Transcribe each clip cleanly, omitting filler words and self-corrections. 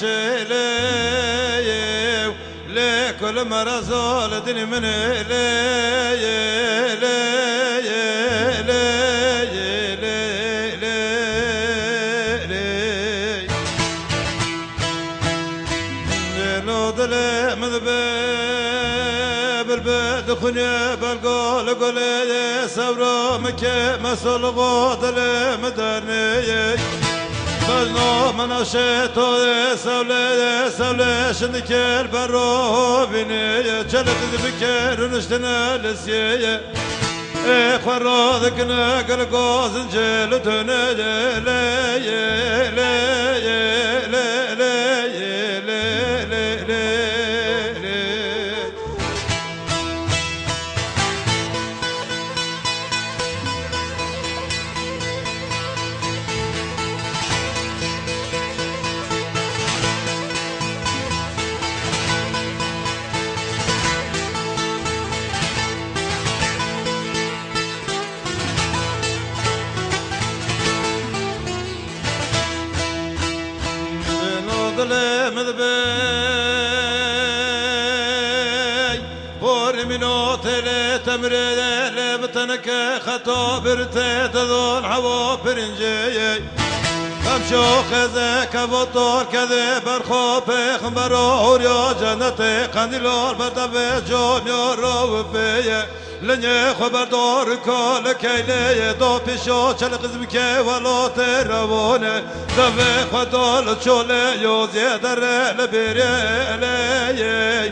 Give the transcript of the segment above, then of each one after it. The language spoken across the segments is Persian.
شيلي لكل مرزول دني من دخني بالقول قولي سورو مكي مسول غوضل مدرني بزنو مناشيتو سولي شنك البرو بيني جلد بكير ونشتنا لسيه اخوارو ذكنا قلقو زنجل تني مذبي بور منو تلي تمري لبتنك خطو برتي تذون حوو برنجي خمشو خزك بطور كذي برخو بخمبرو هوريو جنتي قنديلور بردبي جوم يورو بيه لني خبر دور كل كيلي دو بيشو چلق زمكي ولو ترونه دفي خدول چولي يوزي در لبيري لي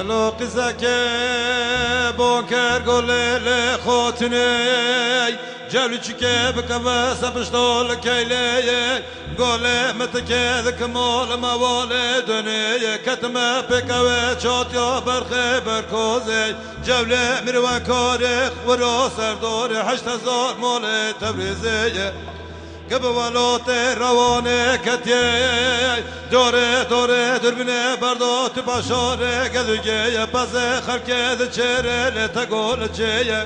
لو قزك بوكر قولي لخوتني جالوچك بكبس بشتول كيلي قولي متكذك مول موالي دني كتمه بكوي چوتيو برخي بركوزي جولي مروان كوريخ ورو سردوري 8000 مولي تبريزي قبولوت روانه كتيه دوره دربنه بردو تباشاره قدوگه پس خلکه چهره لتگول چیه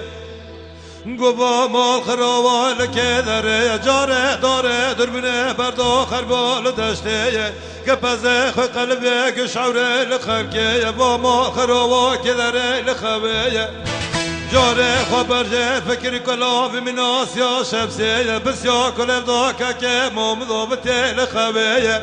گوبا مال خروال که داره جاره داره دربنه بردو خربال دشته که پس خو قلبه گشعوره لخلکه با مال خروال که داره لخویه جاره خبرجه فکر کلاوی مناس یا شبسیه بسیا کلب داکه که مومدو بتیل خویه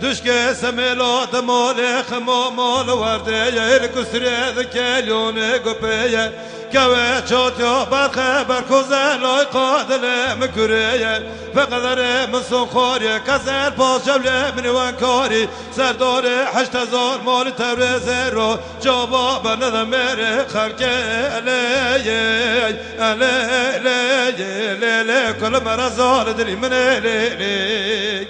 دوشکه سمیلات مال خما مال ورده یه کسره دکلیونه گپیه کوه چوتیا برخه برکوزه لای قادله مکوریه فقدر مسون خوریه کسر پاس جبله منوان کاری سردار 8000 مال تبرزه رو جواب ندم میره خلکه علیه علیه کل مرزال دلی من علیه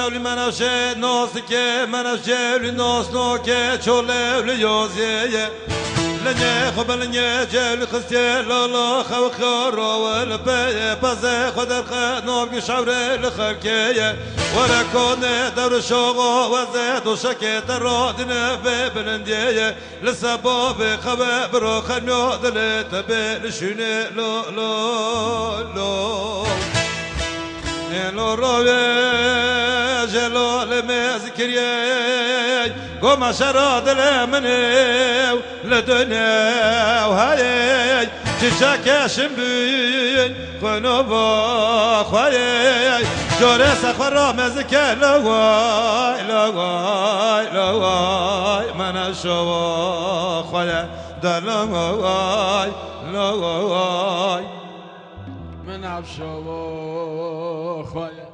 جولی مناشه ناس که مناشه ناس نو که چوله لیازیه لنیه خب لنیه جولی خسته لالا خو خورا ولپیه پس خود نام شعره لخرکیه ورکانه دور شوقا وزد و شکت رادنه به بلندیه لسباب خبه برو خمیاد لتبه لشونه لا لا لا لو روي جلال مذكري قوم شراد لمني لدنيا وهاي چکشم بین خنوا خواه جوره سخور رامز که لوای لوای لوای من شوا خواه در لوای لوای من شوا خواه